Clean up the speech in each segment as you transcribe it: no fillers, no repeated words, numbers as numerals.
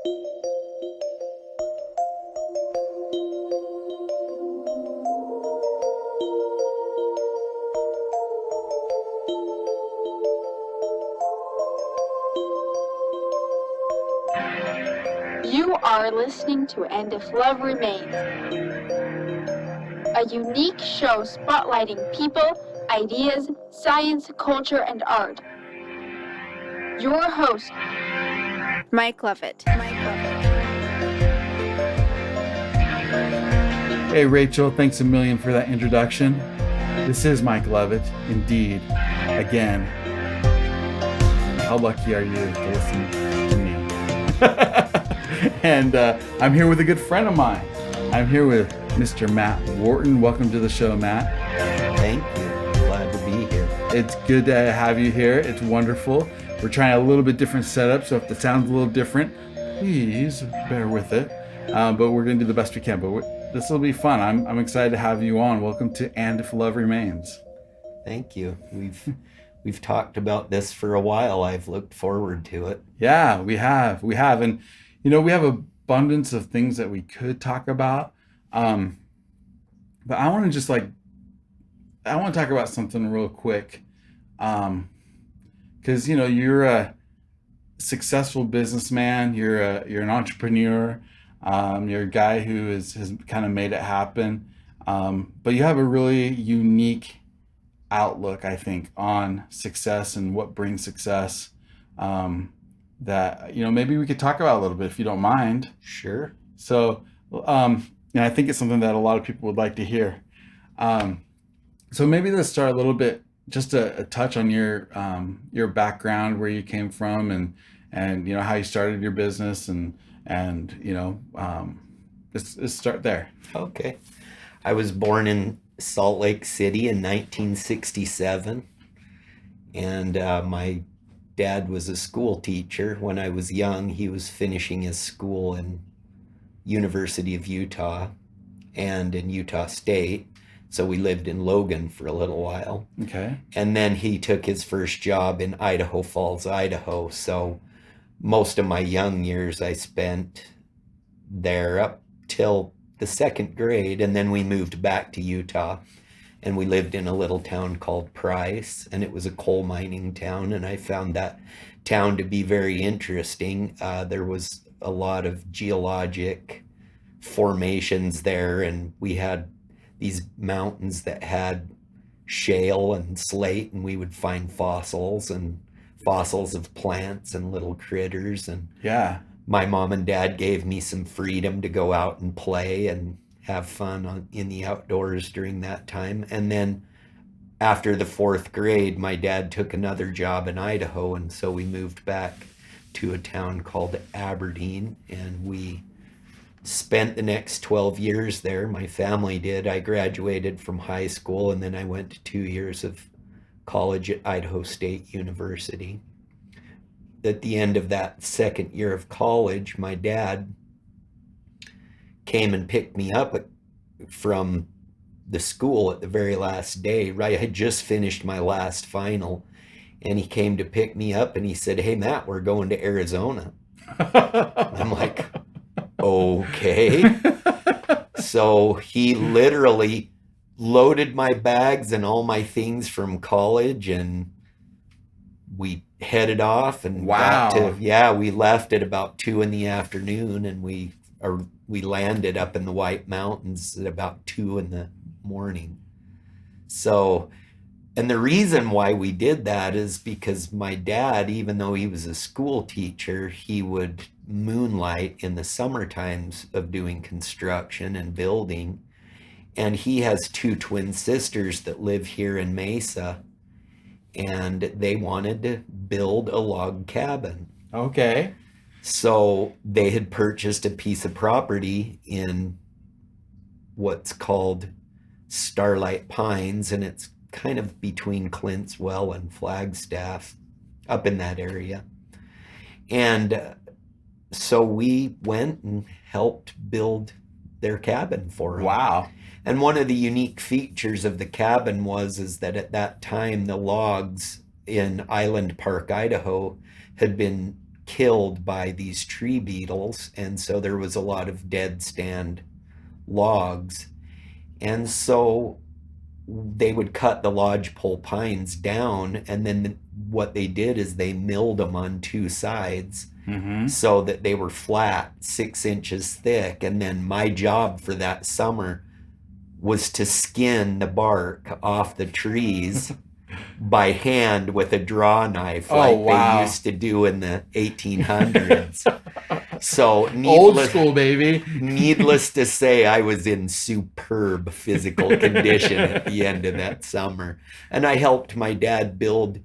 You are listening to And If Love Remains, a unique show spotlighting people, ideas, science, culture, and art. Your host, Mike Lovett. Hey Rachel, thanks a million for that introduction. This is Mike Lovett, indeed. Again, how lucky are you to listen to me? And I'm here with a good friend of mine. I'm here with Mr. Matt Wharton. Welcome to the show, Matt. Thank you. Glad to be here. It's good to have you here. It's wonderful. We're trying a little bit different setup, so if the sound's a little different, please bear with it. But we're going to do the best we can. But this will be fun. I'm excited to have you on. Welcome to And If Love Remains. Thank you. We've talked about this for a while. I've looked forward to it. Yeah, we have. And, you know, we have abundance of things that we could talk about. But I want to talk about something real quick. Because, you know, you're a successful businessman. You're an entrepreneur. You're a guy who has kind of made it happen. But you have a really unique outlook, I think, on success and what brings success. That, you know, maybe we could talk about a little bit if you don't mind. Sure. So, and I think it's something that a lot of people would like to hear. So maybe let's start a little bit, just a touch on your background, where you came from, and you know how you started your business, and you know, let's start there. Okay. I was born in Salt Lake City in 1967, and my dad was a school teacher. When I was young, he was finishing his school in University of Utah and in Utah State. So we lived in Logan for a little while. Okay. And then he took his first job in Idaho Falls, Idaho. So most of my young years I spent there up till the second grade. And then we moved back to Utah, and we lived in a little town called Price, and it was a coal mining town. And I found that town to be very interesting. There was a lot of geologic formations there, and we had these mountains that had shale and slate, and we would find fossils of plants and little critters. And Yeah. my mom and dad gave me some freedom to go out and play and have fun in the outdoors during that time. And then after the fourth grade, my dad took another job in Idaho, and so we moved back to a town called Aberdeen, and we spent the next 12 years there. My family did. I graduated from high school, and then I went to 2 years of college at Idaho State University. At the end of that second year of college, my dad came and picked me up from the school at the very last day. Right, I had just finished my last final, and he came to pick me up, and he said, "Hey Matt, we're going to Arizona." I'm like, okay. So he literally loaded my bags and all my things from college, and we headed off, and Wow. we left at about 2 p.m, and we landed up in the White Mountains at about 2 a.m. So, and the reason why we did that is because my dad, even though he was a school teacher, he would moonlight in the summer times of doing construction and building. And he has 2 twin sisters that live here in Mesa, and they wanted to build a log cabin. Okay. So they had purchased a piece of property in what's called Starlight Pines, and it's kind of between Clintswell and Flagstaff, up in that area. And so we went and helped build their cabin for them. Wow. And one of the unique features of the cabin is that at that time, the logs in Island Park, Idaho, had been killed by these tree beetles, and so there was a lot of dead stand logs. And so they would cut the lodgepole pines down, and then what they did is they milled them on two sides so that they were flat, 6 inches thick. And then my job for that summer was to skin the bark off the trees by hand with a draw knife, like they used to do in the 1800s. So old school, baby. Needless to say, I was in superb physical condition at the end of that summer. And I helped my dad build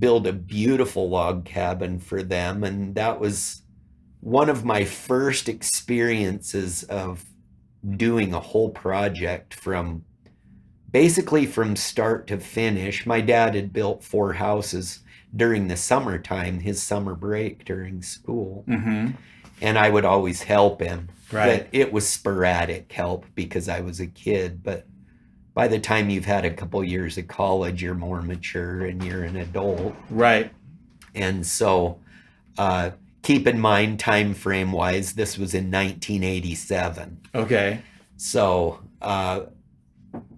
a beautiful log cabin for them. And that was one of my first experiences of doing a whole project from start to finish. My dad had built 4 houses during the summertime, his summer break during school. And I would always help him. But it was sporadic help because I was a kid. But by the time you've had a couple years of college, you're more mature and you're an adult. Right. And so keep in mind, time frame wise, this was in 1987. Okay. So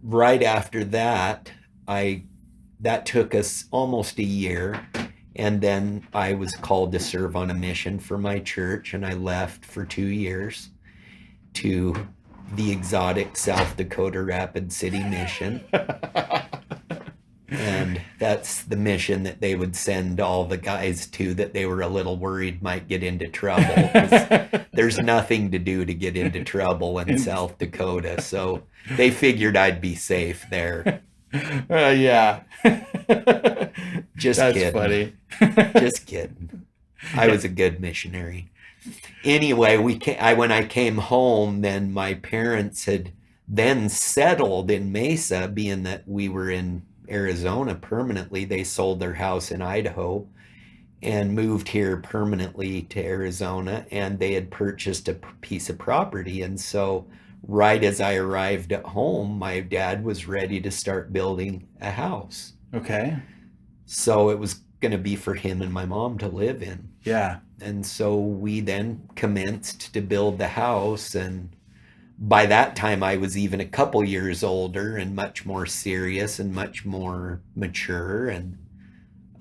right after that, that took us almost a year. And then I was called to serve on a mission for my church, and I left for 2 years to the exotic South Dakota Rapid City mission. And that's the mission that they would send all the guys to that they were a little worried might get into trouble, because there's nothing to do to get into trouble in South Dakota. So they figured I'd be safe there. Yeah. Just That's kidding. funny. Just kidding. I was a good missionary. Anyway, when I came home, then my parents had then settled in Mesa, being that we were in Arizona permanently. They sold their house in Idaho and moved here permanently to Arizona, and they had purchased a piece of property. And so right as I arrived at home, my dad was ready to start building a house. Okay. So it was going to be for him and my mom to live in. Yeah. And so we then commenced to build the house. And by that time, I was even a couple years older and much more serious and much more mature, and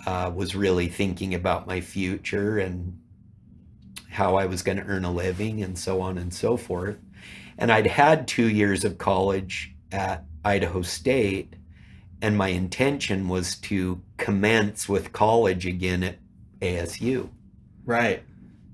was really thinking about my future and how I was going to earn a living and so on and so forth. And I'd had 2 years of college at Idaho State, and my intention was to commence with college again at ASU. Right.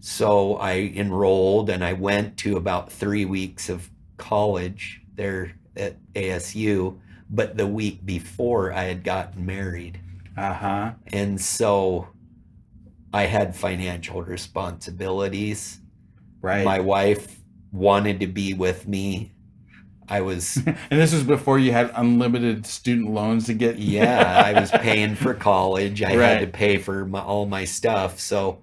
So I enrolled, and I went to about 3 weeks of college there at ASU, but the week before I had gotten married. And so I had financial responsibilities. Right. My wife wanted to be with me. I was... And this was before you had unlimited student loans to get... Yeah, I was paying for college. I had to pay for all my stuff. So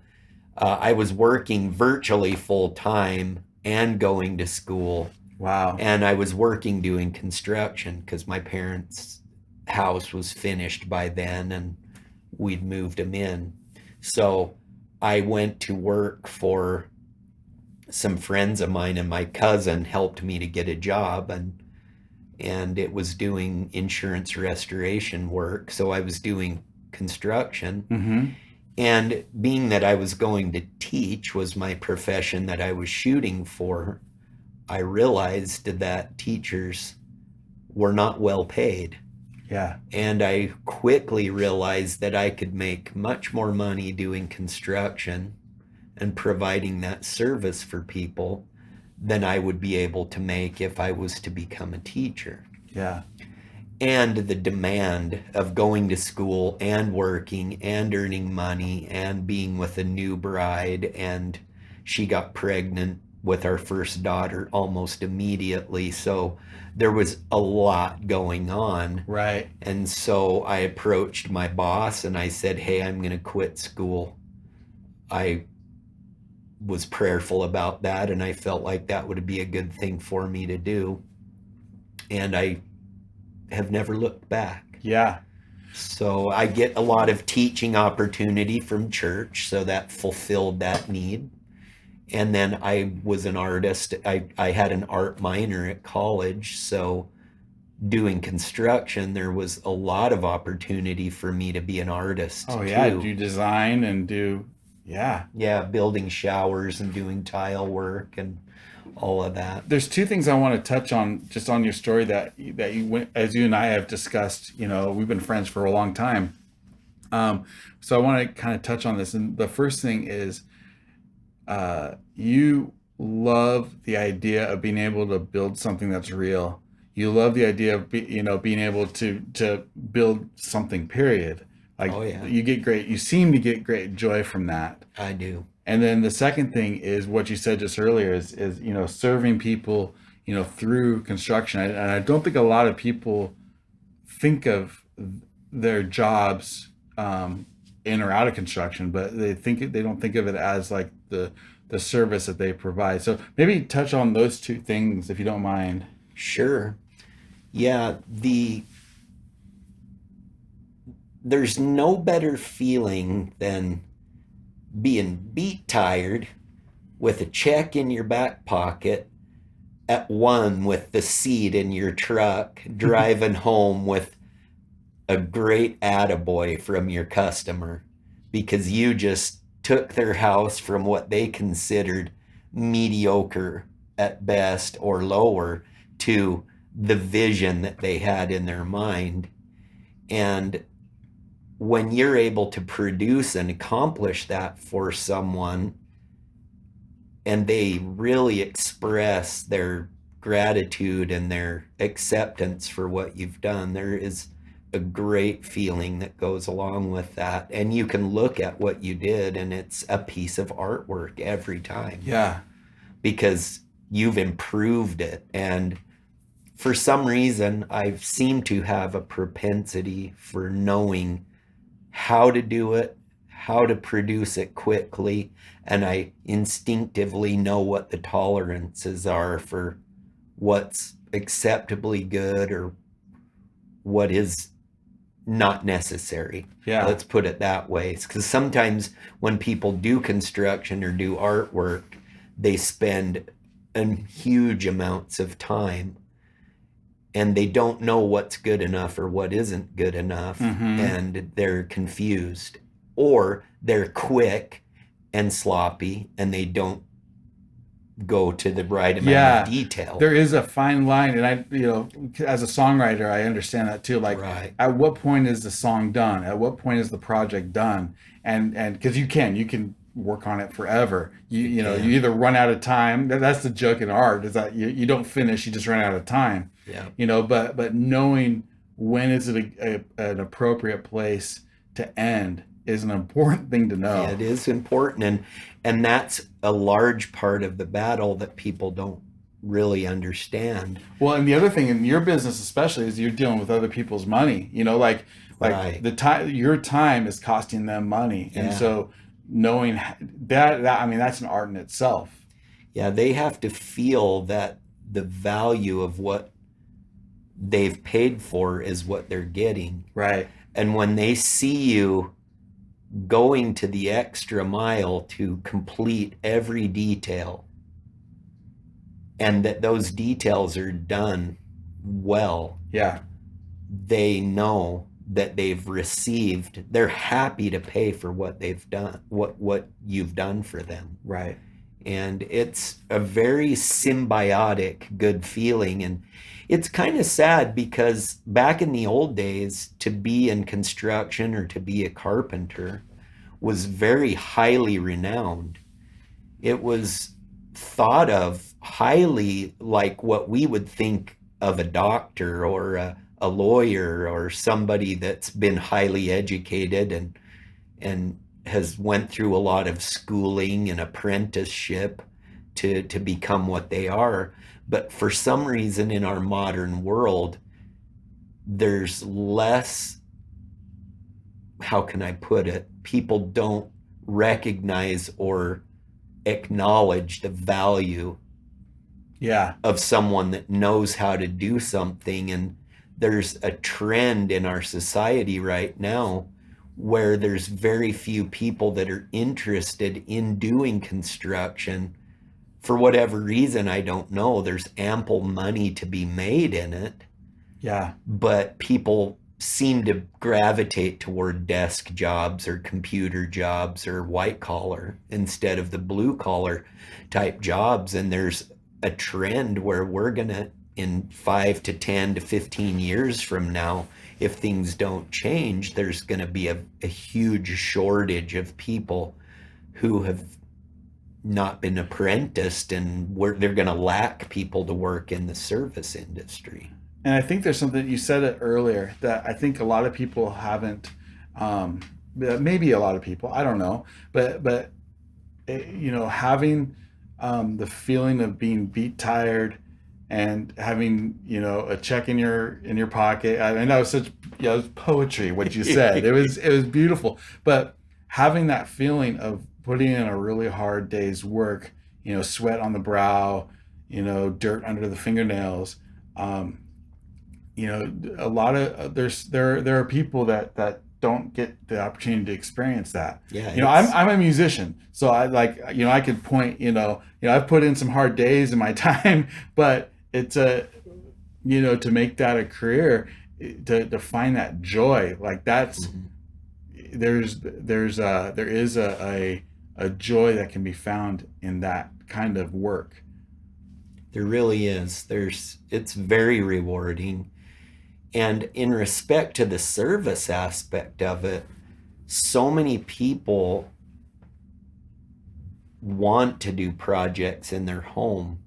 I was working virtually full time and going to school. Wow. And I was working doing construction because my parents' house was finished by then and we'd moved them in. So I went to work for some friends of mine, and my cousin helped me to get a job, and it was doing insurance restoration work. So I was doing construction. And being that I was going to teach was my profession that I was shooting for, I realized that teachers were not well paid. Yeah. And I quickly realized that I could make much more money doing construction and providing that service for people than I would be able to make if I was to become a teacher. Yeah. And the demand of going to school and working and earning money and being with a new bride, and she got pregnant with our first daughter almost immediately. So there was a lot going on. Right. And so I approached my boss and I said, hey, I'm going to quit school. I was prayerful about that, and I felt like that would be a good thing for me to do. And I have never looked back. Yeah. So I get a lot of teaching opportunity from church, so that fulfilled that need. And then I was an artist. I had an art minor at college, so doing construction, there was a lot of opportunity for me to be an artist Oh yeah, too. do design and do, yeah. Yeah, building showers and doing tile work and all of that. There's two things I want to touch on just on your story that you went, as you and I have discussed. We've been friends for a long time. So I want to kind of touch on this. And the first thing is, you love the idea of being able to build something that's real. You love the idea of being able to build something. Period. Like Oh yeah, you seem to get great joy from that. I do. And then the second thing is what you said just earlier is serving people through construction. And I don't think a lot of people think of their jobs in or out of construction, but they don't think of it as like the service that they provide. So maybe touch on those two things if you don't mind. Sure. Yeah, there's no better feeling than being beat tired with a check in your back pocket at one with the seat in your truck, driving home with a great attaboy from your customer because you just took their house from what they considered mediocre at best or lower to the vision that they had in their mind. And when you're able to produce and accomplish that for someone and they really express their gratitude and their acceptance for what you've done, there is a great feeling that goes along with that. And you can look at what you did and it's a piece of artwork every time. Yeah. Because you've improved it. And for some reason, I seem to have a propensity for knowing how to do it, how to produce it quickly, and I instinctively know what the tolerances are for what's acceptably good or what is not necessary. Yeah. Let's put it that way. Because sometimes when people do construction or do artwork, they spend huge amounts of time and they don't know what's good enough or what isn't good enough, and they're confused, or they're quick and sloppy and they don't go to the right amount of detail. There is a fine line, and I, as a songwriter, I understand that too. Like, Right. At what point is the song done? At what point is the project done? And because you can work on it forever. You either run out of time. That's the joke in art, is that you don't finish, you just run out of time. Yeah. But knowing when is it an appropriate place to end is an important thing to know. Yeah, it is important, and that's a large part of the battle that people don't really understand. Well, and the other thing in your business especially is you're dealing with other people's money. Like Right. the time, your time is costing them money, and Yeah. so knowing that, I mean, that's an art in itself. Yeah, they have to feel that the value of what they've paid for is what they're getting. Right. And when they see you going to the extra mile to complete every detail, and that those details are done well, Yeah. they know that they've received, they're happy to pay for what they've done, what you've done for them. Right. And it's a very symbiotic good feeling. And it's kind of sad because back in the old days, to be in construction or to be a carpenter was very highly renowned. It was thought of highly like what we would think of a doctor or a lawyer or somebody that's been highly educated and has went through a lot of schooling and apprenticeship to become what they are. But for some reason in our modern world, there's less, how can I put it? People don't recognize or acknowledge the value Yeah. of someone that knows how to do something, and there's a trend in our society right now where there's very few people that are interested in doing construction. For whatever reason, I don't know. There's ample money to be made in it, Yeah. but people seem to gravitate toward desk jobs or computer jobs or white collar instead of the blue collar type jobs. And there's a trend where we're gonna, in 5 to 10 to 15 years from now, if things don't change, there's gonna be a huge shortage of people who have not been apprenticed, and they're gonna lack people to work in the service industry. And I think there's something you said it earlier that I think a lot of people haven't, maybe a lot of people, I don't know, but having the feeling of being beat tired and having a check in your pocket. I mean, that was such it was poetry what you said. It was beautiful, but having that feeling of putting in a really hard day's work, sweat on the brow, dirt under the fingernails. A lot of there are people that don't get the opportunity to experience that. Yeah, I'm a musician, so I could point, I've put in some hard days in my time, but it's to make that a career, to find that joy, like that's there is a joy that can be found in that kind of work. There really is. It's very rewarding. And in respect to the service aspect of it, so many people want to do projects in their home,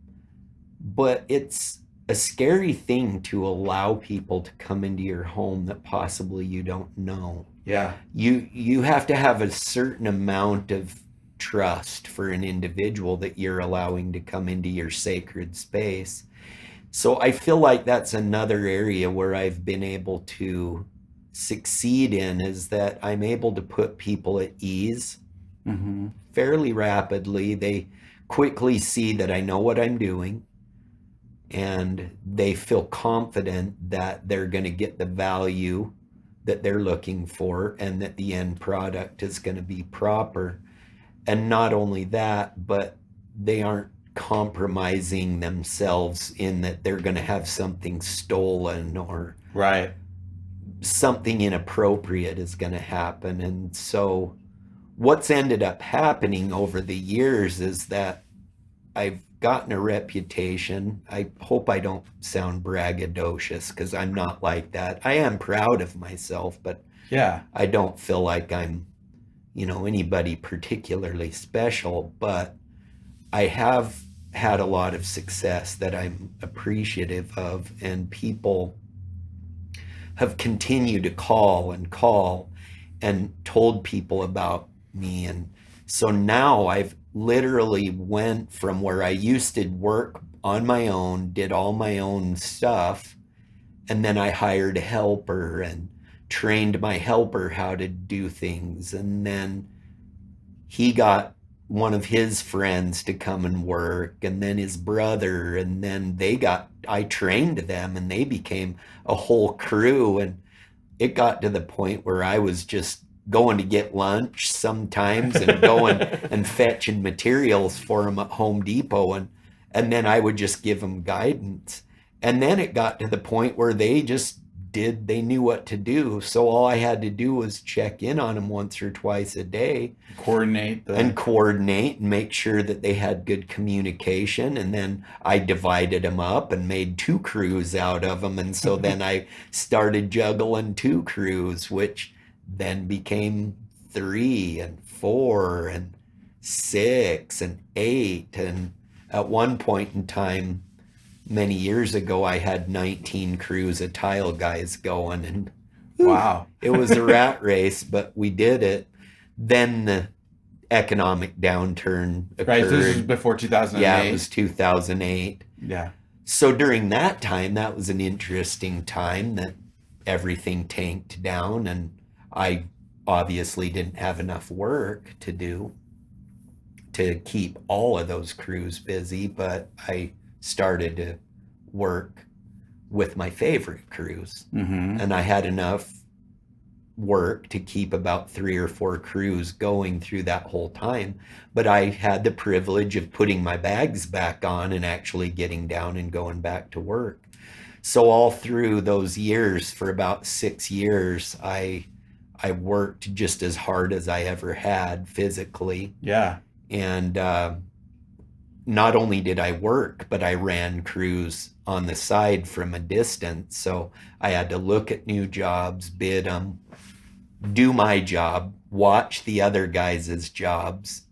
but it's a scary thing to allow people to come into your home that possibly you don't know. Yeah. You have to have a certain amount of trust for an individual that you're allowing to come into your sacred space. So I feel like that's another area where I've been able to succeed in, is that I'm able to put people at ease fairly rapidly. They quickly see that I know what I'm doing, and they feel confident that they're going to get the value that they're looking for and that the end product is going to be proper. And not only that, but they aren't compromising themselves in that they're going to have something stolen or right, something inappropriate is going to happen. And so what's ended up happening over the years is that I've gotten a reputation. I hope I don't sound braggadocious, because I'm not like that. I am proud of myself, but yeah, I don't feel like I'm anybody particularly special. But I have had a lot of success that I'm appreciative of, and people have continued to call and told people about me. And so now I've literally went from where I used to work on my own, did all my own stuff, and then I hired a helper and trained my helper how to do things. And then he got one of his friends to come and work, and then his brother, and then I trained them and they became a whole crew. And it got to the point where I was just going to get lunch sometimes and going and fetching materials for them at Home Depot, and then I would just give them guidance. And then it got to the point where they knew what to do. So all I had to do was check in on them once or twice a day, coordinate and make sure that they had good communication. And then I divided them up and made 2 crews out of them. And so then I started juggling 2 crews, which then became 3 and 4 and 6 and 8. And at one point in time, many years ago, I had 19 crews of tile guys going, and wow, it was a rat race, but we did it. Then the economic downturn occurred. Right, this was before 2008. Yeah, it was 2008. Yeah. So during that time, that was an interesting time that everything tanked down, and I obviously didn't have enough work to do to keep all of those crews busy, but I started to work with my favorite crews. Mm-hmm. And I had enough work to keep about 3 or 4 crews going through that whole time. But I had the privilege of putting my bags back on and actually getting down and going back to work. So all through those years, for about 6 years, I worked just as hard as I ever had physically. Yeah. And not only did I work, but I ran crews on the side from a distance. So I had to look at new jobs, bid them, do my job, watch the other guys' jobs.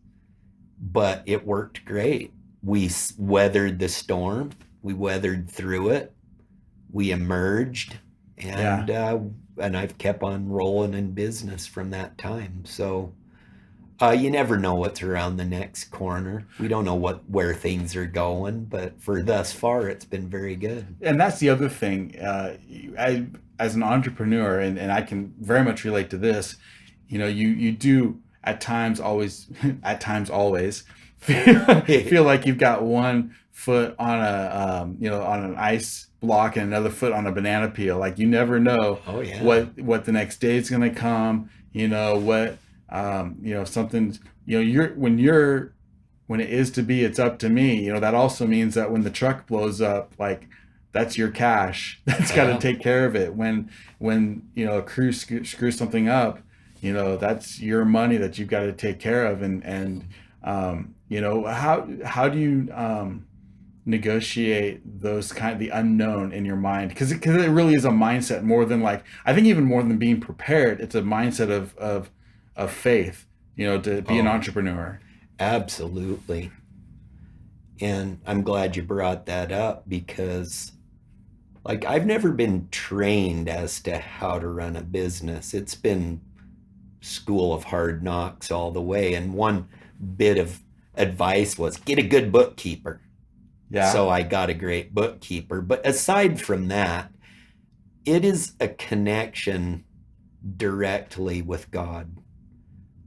But it worked great. We weathered the storm. We weathered through it. We emerged, and I've kept on rolling in business from that time. So you never know what's around the next corner. We don't know where things are going, but for thus far, it's been very good. And that's the other thing. As an entrepreneur, and I can very much relate to this, you do at times always feel like you've got one foot on on an ice block and another foot on a banana peel. Like you never know what the next day is going to come. Something's when it is to be, it's up to me. That also means that when the truck blows up, like that's your cash. That's got to take care of it. When a crew screws something up, that's your money that you've got to take care of. How do you negotiate those the unknown in your mind? Because it really is a mindset more than I think even more than being prepared. It's a mindset of faith, to be an entrepreneur. Absolutely. And I'm glad you brought that up because I've never been trained as to how to run a business. It's been school of hard knocks all the way. And one bit of advice was get a good bookkeeper. Yeah. So I got a great bookkeeper. But aside from that, it is a connection directly with God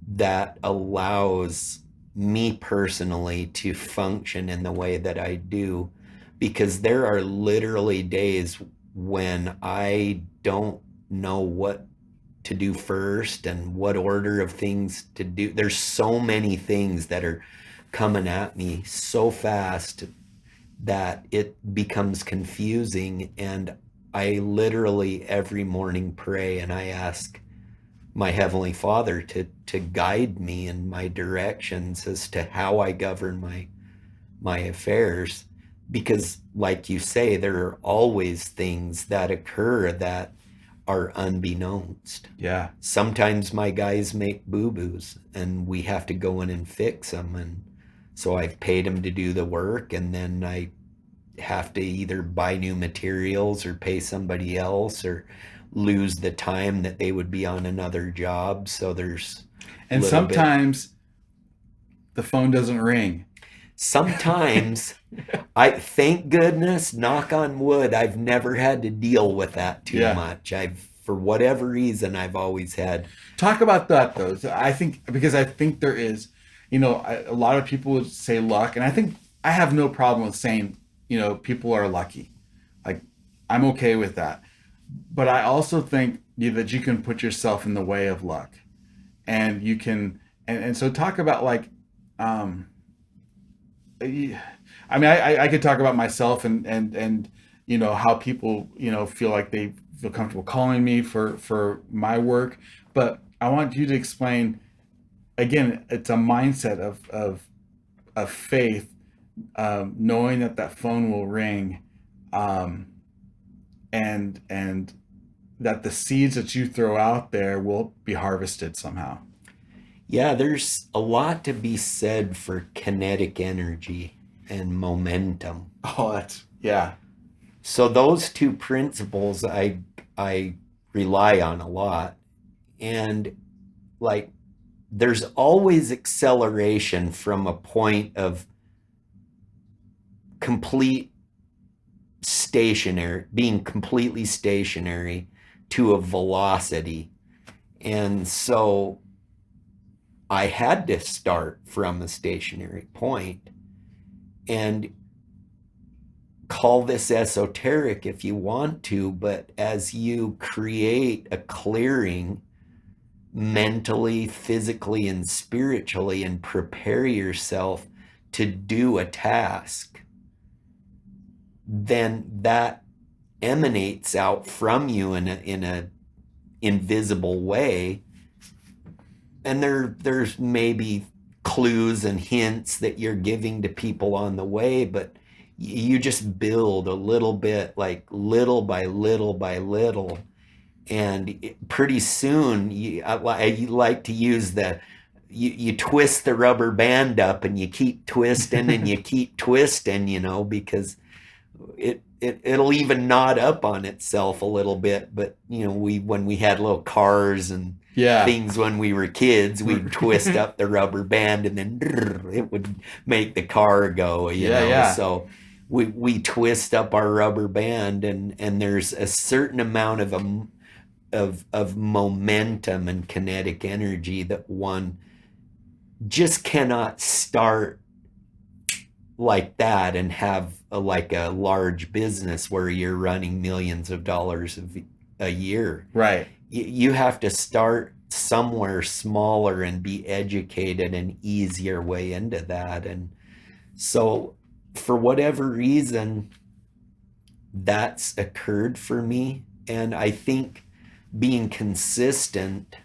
that allows me personally to function in the way that I do, because there are literally days when I don't know what to do first and what order of things to do. There's so many things that are coming at me so fast that it becomes confusing. And I literally every morning pray and I ask my Heavenly Father to guide me in my directions as to how I govern my affairs. Because like you say, there are always things that occur that are unbeknownst. Yeah. Sometimes my guys make boo-boos and we have to go in and fix them. And so I've paid them to do the work, and then I have to either buy new materials or pay somebody else or lose the time that they would be on another job. So there's and sometimes the phone doesn't ring. Sometimes I thank goodness, knock on wood, I've never had to deal with that too much. For whatever reason, I've always had. Talk about that though. I think there is, a lot of people would say luck, and I think I have no problem with saying, people are lucky. I'm okay with that. But I also think that you can put yourself in the way of luck, and you can, and so talk about I could talk about myself and how people, feel like they feel comfortable calling me for my work. But I want you to explain, again, it's a mindset of faith, knowing that phone will ring, and that the seeds that you throw out there will be harvested somehow. Yeah, there's a lot to be said for kinetic energy and momentum. Oh, yeah. So those two principles I rely on a lot. And there's always acceleration from a point of being completely stationary to a velocity. And so I had to start from a stationary point. And call this esoteric if you want to, but as you create a clearing mentally, physically, and spiritually, and prepare yourself to do a task, then that emanates out from you in a invisible way. And there's maybe clues and hints that you're giving to people on the way, but you just build a little bit, like little by little by little. And pretty soon, I like to use you twist the rubber band up and you keep twisting and you keep twisting, because it'll even knot up on itself a little bit. But, when we had little cars and things when we were kids, we'd twist up the rubber band and then it would make the car go, you know. So we twist up our rubber band, and there's a certain amount of momentum and kinetic energy that one just cannot start like that and have a large business where you're running millions of dollars a year. Right. You have to start somewhere smaller and be educated and ease your way into that. And so for whatever reason, that's occurred for me. And I think being consistent,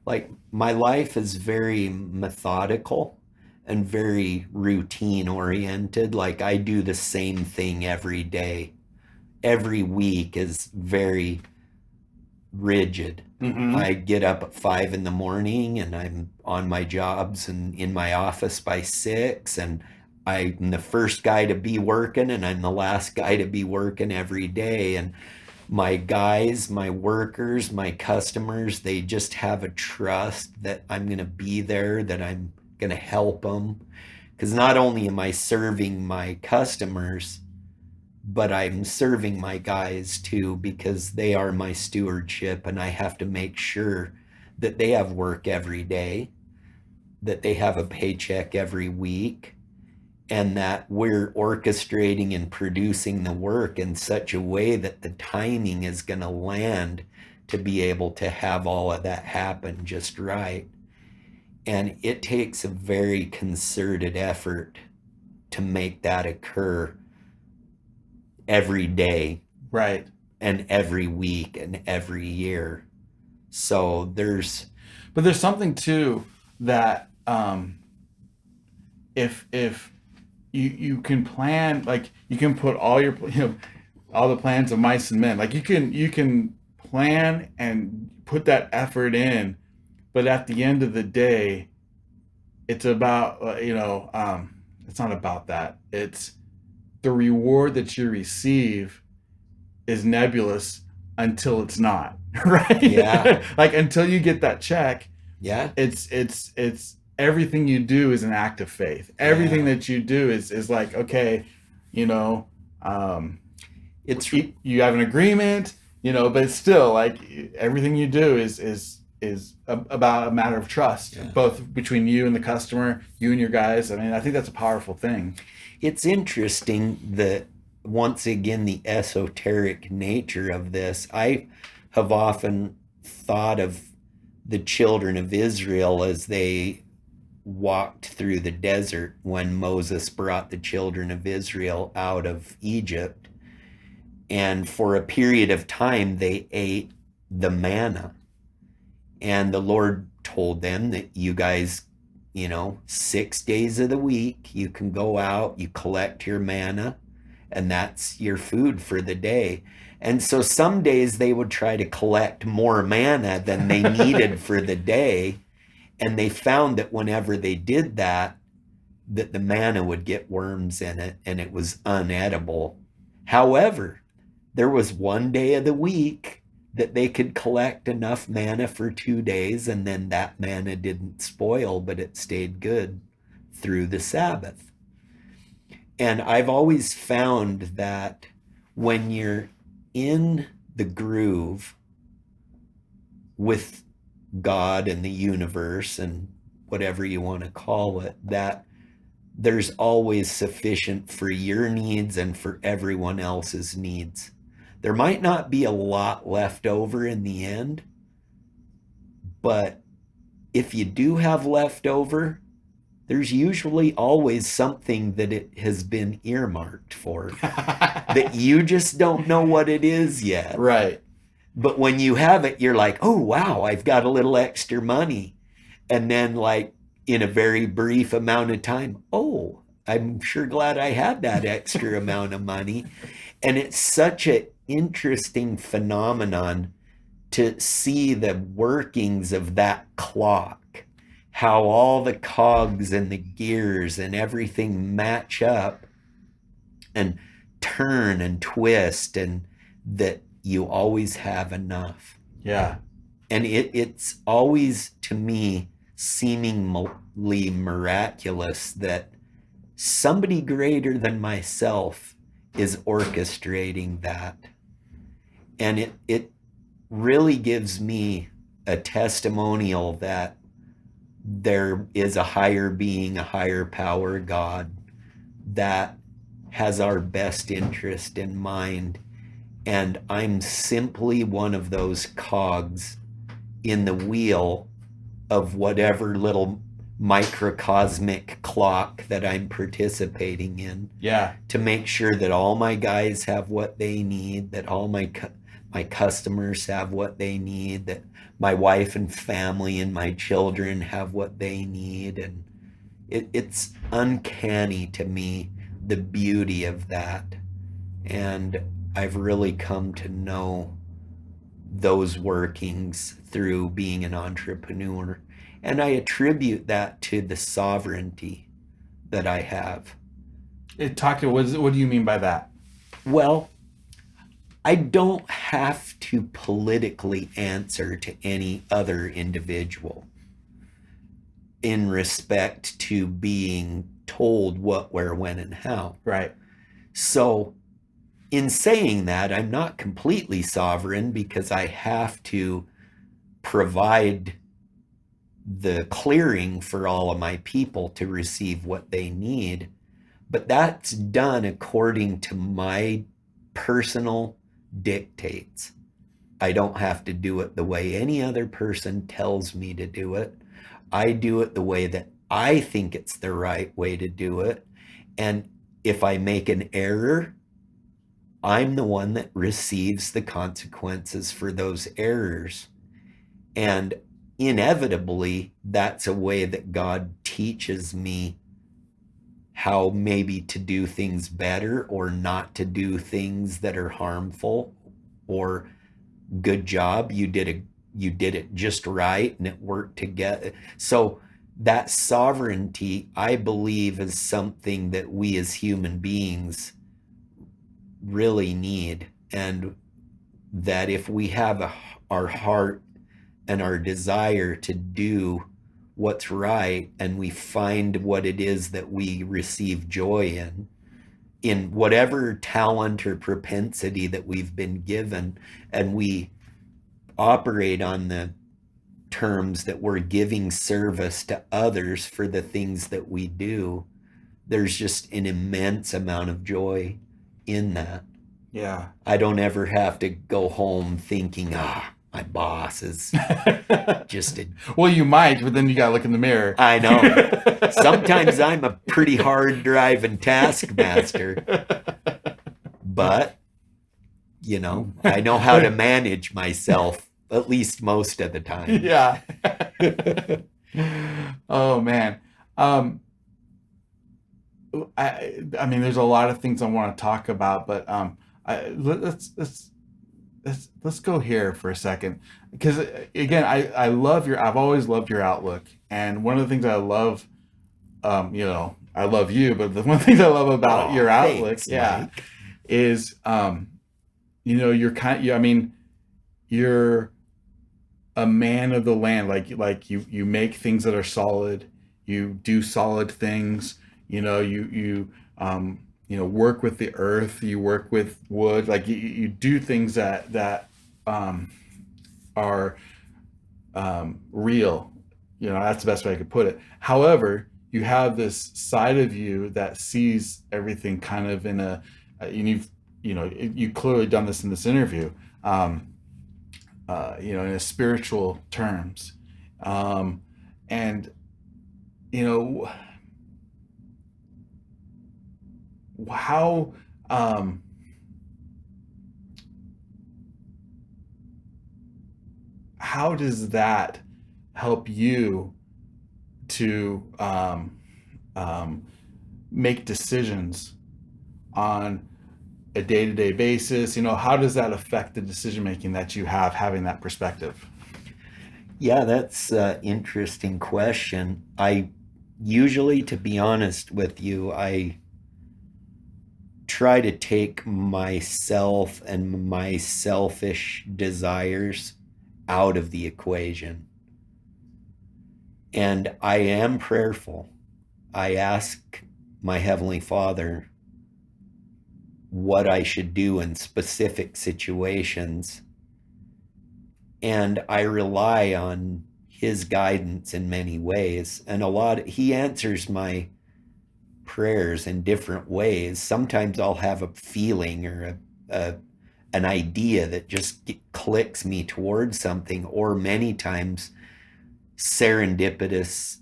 like my life is very methodical and very routine oriented. Like I do the same thing every day. Every week is very rigid. Mm-hmm. I get up at 5 a.m. and I'm on my jobs and in my office by 6, and I'm the first guy to be working and I'm the last guy to be working every day. And my guys, my workers, my customers, they just have a trust that I'm going to be there, that I'm going to help them. Because not only am I serving my customers, but I'm serving my guys too, because they are my stewardship, and I have to make sure that they have work every day, that they have a paycheck every week, and that we're orchestrating and producing the work in such a way that the timing is going to land to be able to have all of that happen just right. And it takes a very concerted effort to make that occur every day. Right. And every week and every year. So there's something too that if you can plan, like you can put all your all the plans of mice and men, like you can plan and put that effort in, but at the end of the day, it's about it's not about that. It's the reward that you receive is nebulous until it's not, right? Yeah. Like until you get that check. Yeah. It's everything you do is an act of faith. Everything that you do is like, okay, it's you have an agreement, but it's still like everything you do is about a matter of trust, both between you and the customer, you and your guys. I mean, I think that's a powerful thing. It's interesting that, once again, the esoteric nature of this. I have often thought of the children of Israel as they walked through the desert when Moses brought the children of Israel out of Egypt. And for a period of time, they ate the manna. And the Lord told them that you guys, 6 days of the week, you can go out, you collect your manna, and that's your food for the day. And so some days they would try to collect more manna than they needed for the day. And they found that whenever they did that, that the manna would get worms in it and it was unedible. However, there was one day of the week that they could collect enough manna for 2 days, and then that manna didn't spoil, but it stayed good through the Sabbath. And I've always found that when you're in the groove with God and the universe and whatever you want to call it, that there's always sufficient for your needs and for everyone else's needs. There might not be a lot left over in the end, but if you do have leftover, there's usually always something that it has been earmarked for that you just don't know what it is yet. Right. But when you have it, you're like, oh, wow, I've got a little extra money. And then, like, in a very brief amount of time, oh, I'm sure glad I had that extra amount of money. And it's such an interesting phenomenon to see the workings of that clock, how all the cogs and the gears and everything match up and turn and twist, and that you always have enough. Yeah. And it's always, to me, seemingly miraculous that somebody greater than myself is orchestrating that. And it really gives me a testimonial that there is a higher being, a higher power, God, that has our best interest in mind. And I'm simply one of those cogs in the wheel of whatever little microcosmic clock that I'm participating in. Yeah. To make sure that all my guys have what they need, that all my customers have what they need, that my wife and family and my children have what they need. And it's uncanny to me, the beauty of that. And I've really come to know those workings through being an entrepreneur. And I attribute that to the sovereignty that I have. What do you mean by that? Well, I don't have to politically answer to any other individual in respect to being told what, where, when, and how. Right. So in saying that, I'm not completely sovereign because I have to provide the clearing for all of my people to receive what they need. But that's done according to my personal dictates. I don't have to do it the way any other person tells me to do it. I do it the way that I think it's the right way to do it. And if I make an error, I'm the one that receives the consequences for those errors. And inevitably, that's a way that God teaches me how maybe to do things better or not to do things that are harmful, or good job, you did it just right and it worked together. So that sovereignty, I believe, is something that we as human beings really need. And that if we have our heart and our desire to do what's right, and we find what it is that we receive joy in whatever talent or propensity that we've been given, and we operate on the terms that we're giving service to others for the things that we do, there's just an immense amount of joy in that. Yeah. I don't ever have to go home thinking, my boss is just a... Well, you might, but then you got to look in the mirror. I know. Sometimes I'm a pretty hard driving taskmaster, but, I know how to manage myself, at least most of the time. Yeah. Oh, man. I mean, there's a lot of things I want to talk about, but let's go here for a second, because again, I've always loved your outlook, and one of the things I love, I love you, but one of the things I love about your outlook, thanks, Mike, is you're a man of the land, like you make things that are solid, you do solid things, you work with the earth, you work with wood, like you do things that are real. That's the best way I could put it. However, you have this side of you that sees everything kind of in and you clearly done this in this interview, in a spiritual terms, um, and you know how um, how does that help you to make decisions on a day-to-day basis? How does that affect the decision making that you have having that perspective? Yeah, that's an interesting question. I usually, to be honest with you, I try to take myself and my selfish desires out of the equation. And I am prayerful. I ask my Heavenly Father what I should do in specific situations. And I rely on His guidance in many ways. And He answers my prayers in different ways. Sometimes I'll have a feeling or an idea that just clicks me towards something, or many times serendipitous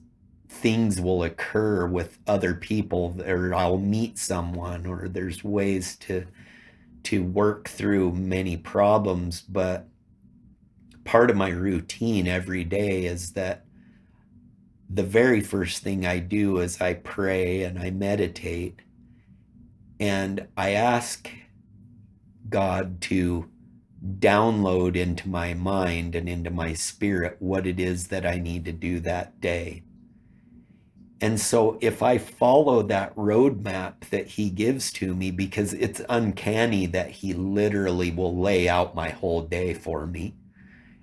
things will occur with other people, or I'll meet someone, or there's ways to work through many problems. But part of my routine every day is that the very first thing I do is I pray and I meditate, and I ask God to download into my mind and into my spirit what it is that I need to do that day. And so if I follow that roadmap that He gives to me, because it's uncanny that He literally will lay out my whole day for me.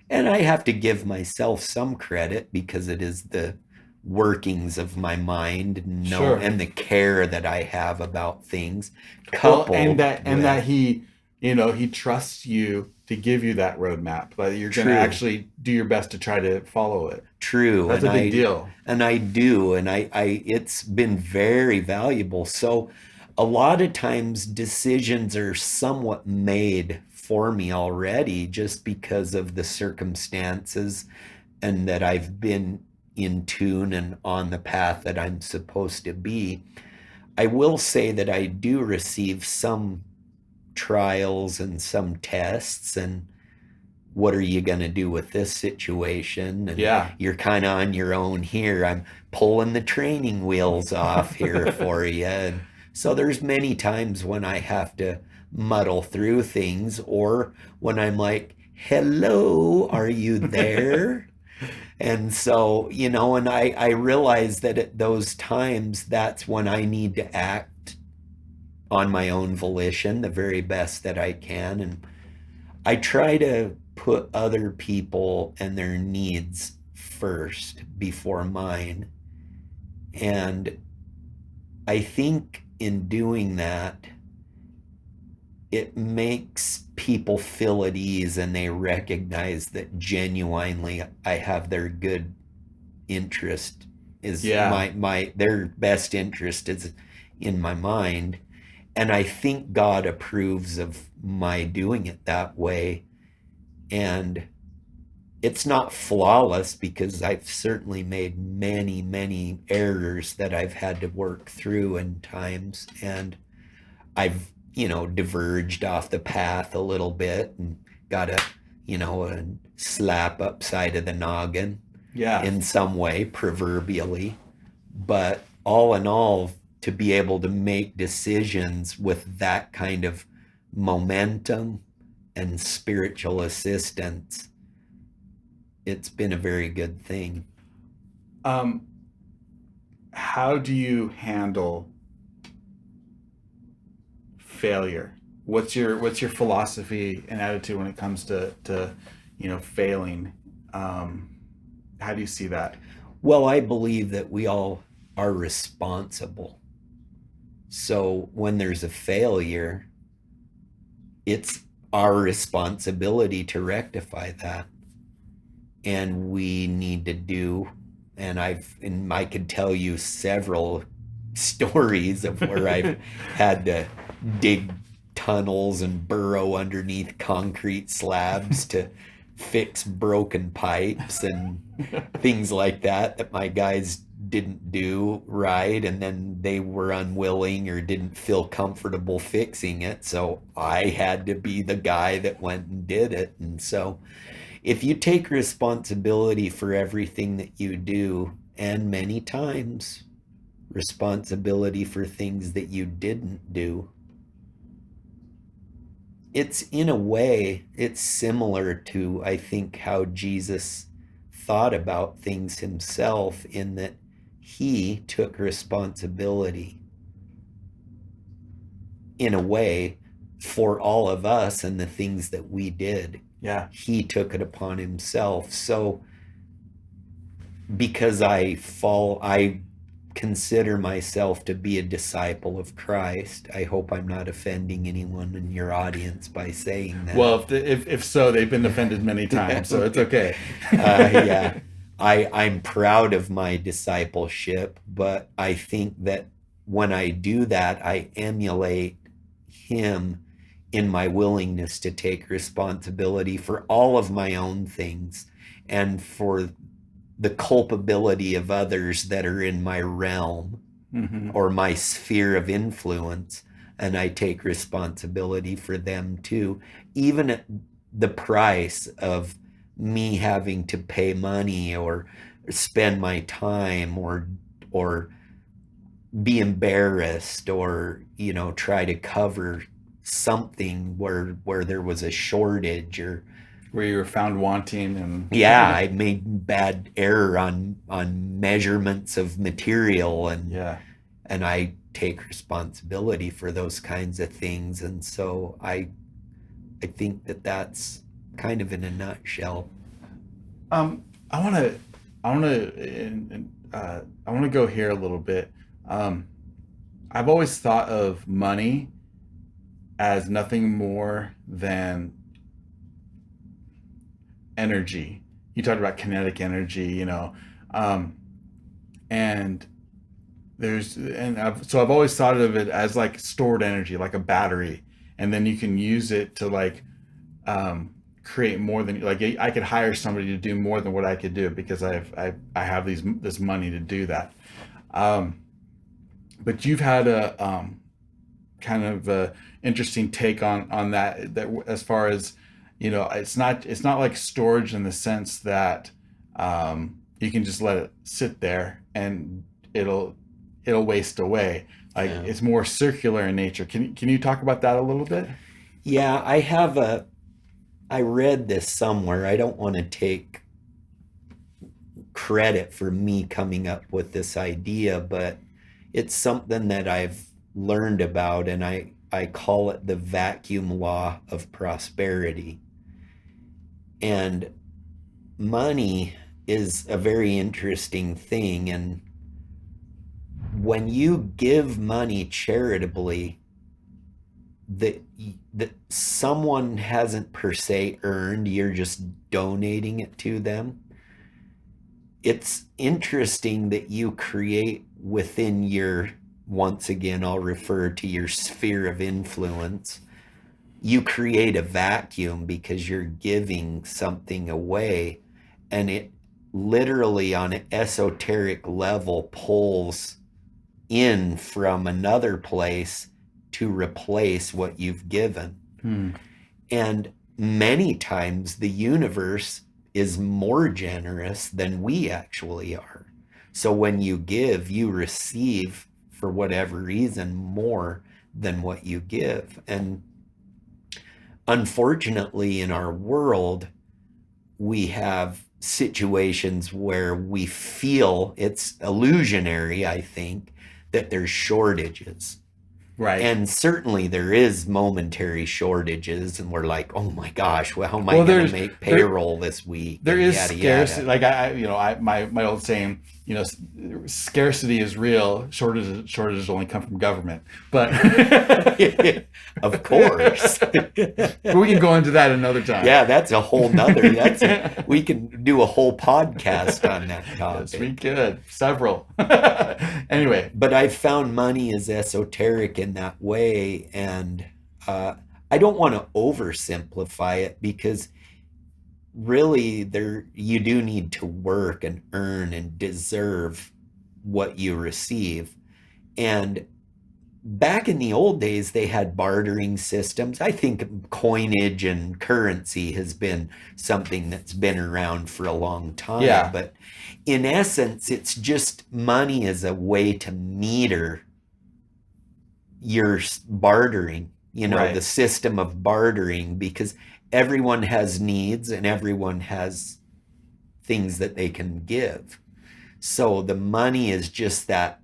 And I have to give myself some credit because it is the workings of my mind and the care that I have about things, coupled that He trusts you to give you that roadmap, but you're going to actually do your best to try to follow it. True. That's a big deal. And I do. And I it's been very valuable. So a lot of times decisions are somewhat made for me already just because of the circumstances, and that I've been in tune and on the path that I'm supposed to be. I will say that I do receive some trials and some tests, and what are you going to do with this situation? And you're kind of on your own here. I'm pulling the training wheels off here for you. And so there's many times when I have to muddle through things, or when I'm like, hello, are you there? And so, and I realize that at those times, that's when I need to act on my own volition, the very best that I can. And I try to put other people and their needs first before mine. And I think in doing that, it makes people feel at ease, and they recognize that genuinely I have their good interest, is their best interest is in my mind. And I think God approves of my doing it that way. And it's not flawless, because I've certainly made many, many errors that I've had to work through in times. And I've diverged off the path a little bit and got a slap upside of the noggin in some way, proverbially. But all in all, to be able to make decisions with that kind of momentum and spiritual assistance, it's been a very good thing. How do you handle failure? What's your philosophy and attitude when it comes to failing? How do you see that? Well, I believe that we all are responsible. So when there's a failure, it's our responsibility to rectify that. And we need to do And I could tell you several stories of where I've had to dig tunnels and burrow underneath concrete slabs to fix broken pipes and things like that my guys didn't do right, and then they were unwilling or didn't feel comfortable fixing it, so I had to be the guy that went and did it. And so if you take responsibility for everything that you do, and many times responsibility for things that you didn't do, it's in a way, it's similar to, I think, how Jesus thought about things himself, in that he took responsibility in a way for all of us and the things that we did. Yeah. He took it upon himself. So because I consider myself to be a disciple of Christ. I hope I'm not offending anyone in your audience by saying that. Well, if so, they've been offended many times, so it's okay. Yeah, I'm proud of my discipleship, but I think that when I do that, I emulate him in my willingness to take responsibility for all of my own things and for the culpability of others that are in my realm or my sphere of influence, and I take responsibility for them too, even at the price of me having to pay money or spend my time or be embarrassed or try to cover something where there was a shortage, or where you were found wanting. And yeah, I made bad error on measurements of material, and I take responsibility for those kinds of things. And so I think that that's kind of in a nutshell. I want to go here a little bit. I've always thought of money as nothing more than energy. You talked about kinetic energy, and I've always thought of it as like stored energy, like a battery, and then you can use it to like create more than, like, I could hire somebody to do more than what I could do because I have this money to do that. But you've had a kind of a interesting take on that as far as, it's not like storage in the sense that you can just let it sit there and it'll waste away. Like, it's more circular in nature. Can you talk about that a little bit? Yeah, I read this somewhere. I don't want to take credit for me coming up with this idea, but it's something that I've learned about, and I call it the vacuum law of prosperity. And money is a very interesting thing, and when you give money charitably that someone hasn't per se earned, you're just donating it to them. It's interesting that you create within your, once again, I'll refer to your sphere of influence, you create a vacuum because you're giving something away, and it literally on an esoteric level pulls in from another place to replace what you've given. And many times the universe is more generous than we actually are. So when you give, you receive, for whatever reason, more than what you give. And unfortunately, in our world, we have situations where we feel, it's illusionary, I think, that there's shortages. Right. And certainly there is momentary shortages, and we're like, oh my gosh, well, how am I Well, going to make there payroll this week? there And is yada scarcity. yada. Like my old saying, scarcity is real. Shortages only come from government. But Of course. but we can go into that another time. Yeah, that's a whole nother. We can do a whole podcast on that Yes, we topic. could. Several. Anyway, But I found money is esoteric in that way, and I don't want to oversimplify it, because really you do need to work and earn and deserve what you receive. And back in the old days, they had bartering systems. I think coinage and currency has been something that's been around for a long time. Yeah. But in essence, it's just money as a way to meter your bartering, Right. the system of bartering, because everyone has needs and everyone has things that they can give. So the money is just that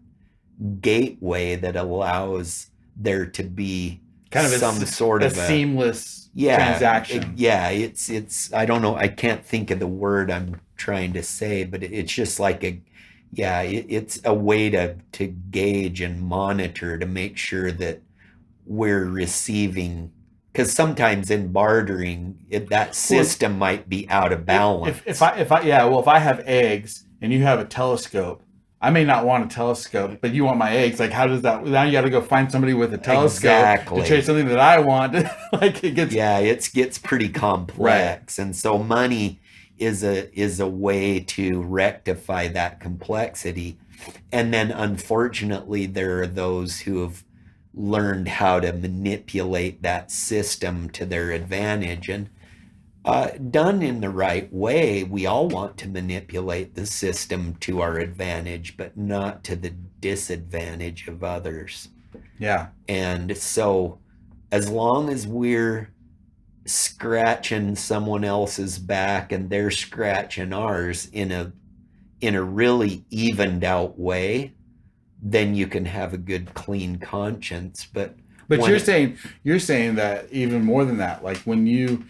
gateway that allows there to be kind of some sort a of seamless yeah, transaction. it's I don't know, I can't think of the word I'm trying to say, but it's just like it's a way to gauge and monitor to make sure that we're receiving, because sometimes in bartering that system might be out of balance. If I have eggs and you have a telescope, I may not want a telescope, but you want my eggs. Like, how does that? Now you got to go find somebody with a telescope Exactly. to chase something that I want. Like, it gets it gets pretty complex. And so money is a way to rectify that complexity. And then unfortunately there are those who have learned how to manipulate that system to their advantage. And done in the right way, we all want to manipulate the system to our advantage, but not to the disadvantage of others. Yeah. And so as long as we're scratching someone else's back and they're scratching ours in a really evened out way, then you can have a good clean conscience. But you're saying that even more than that, like when you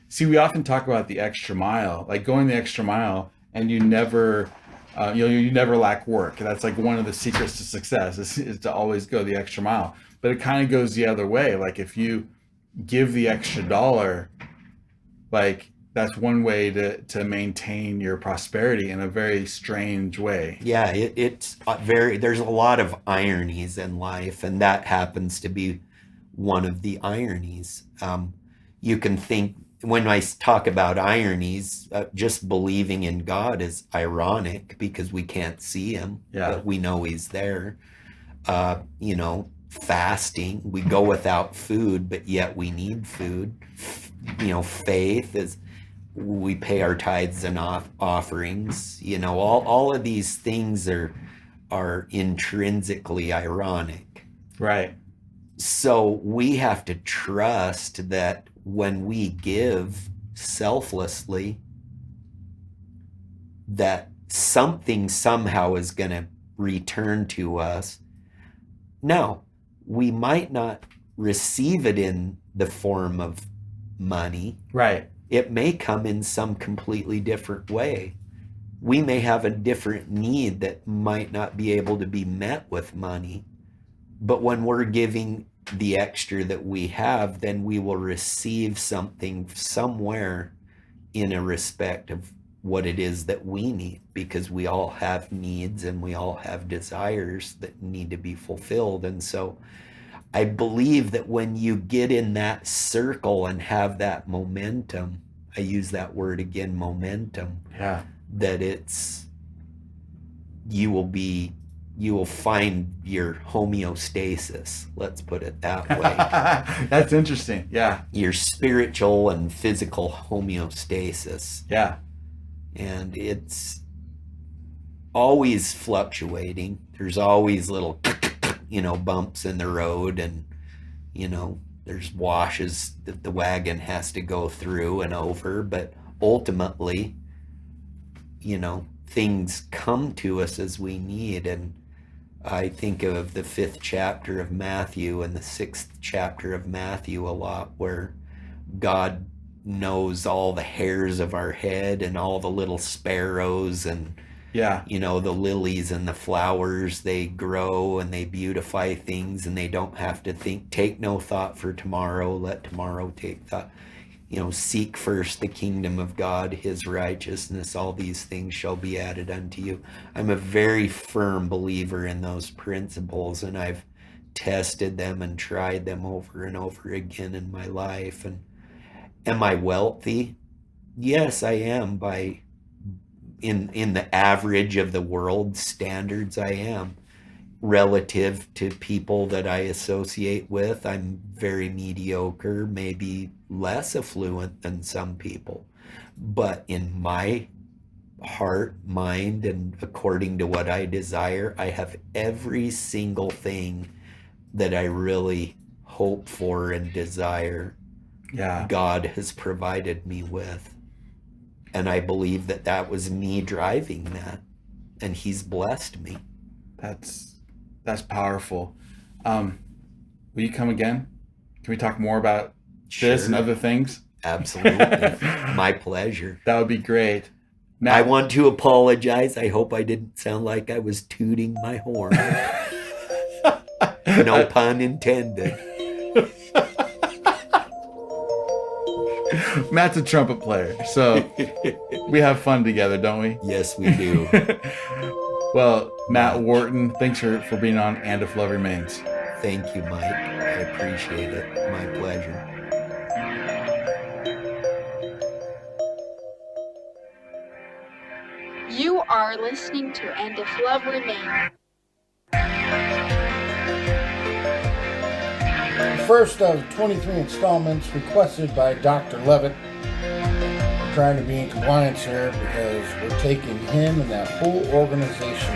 see, we often talk about the extra mile, like going the extra mile, and you never lack work. That's like one of the secrets to success is to always go the extra mile. But it kind of goes the other way. Like if you give the extra dollar, like that's one way to maintain your prosperity in a very strange way. Yeah, it's there's a lot of ironies in life, and that happens to be one of the ironies. You can think, when I talk about ironies, just believing in God is ironic because we can't see him, but we know he's there. Fasting, we go without food, but yet we need food. Faith is, we pay our tithes and offerings. All of these things are intrinsically ironic. Right. So we have to trust that when we give selflessly, that something somehow is going to return to us. Now, we might not receive it in the form of money. Right. It may come in some completely different way. We may have a different need that might not be able to be met with money. But when we're giving the extra that we have, then we will receive something somewhere in a respect of what it is that we need, because we all have needs and we all have desires that need to be fulfilled. And so I believe that when you get in that circle and have that momentum, I use that word again, momentum, that you will find your homeostasis, let's put it that way. That's interesting. Yeah. Your spiritual and physical homeostasis. Yeah. And it's always fluctuating. There's always little, bumps in the road, and, there's washes that the wagon has to go through and over. But ultimately, things come to us as we need. And I think of the 5th chapter of Matthew and the 6th chapter of Matthew a lot, where God knows all the hairs of our head and all the little sparrows and Yeah. the lilies and the flowers. They grow and they beautify things, and they don't have to take no thought for tomorrow, let tomorrow take thought. Seek first the kingdom of God, his righteousness, all these things shall be added unto you. I'm a very firm believer in those principles, and I've tested them and tried them over and over again in my life. And am I wealthy? Yes, I am. In the average of the world standards, I am. Relative to people that I associate with, I'm very mediocre, maybe less affluent than some people. But in my heart, mind, and according to what I desire, I have every single thing that I really hope for and desire. Yeah. God has provided me with. And I believe that was me driving that. And he's blessed me. That's powerful. Will you come again? Can we talk more about this and other things? Absolutely. My pleasure. That would be great. Matt, I want to apologize. I hope I didn't sound like I was tooting my horn. No pun intended. Matt's a trumpet player, so we have fun together, don't we? Yes, we do. Well, Matt Wharton, thanks for being on And If Love Remains. Thank you, Mike. I appreciate it. My pleasure. You are listening to And If Love Remains. The first of 23 installments requested by Dr. Levitt. We're trying to be in compliance here because we're taking him and that whole organization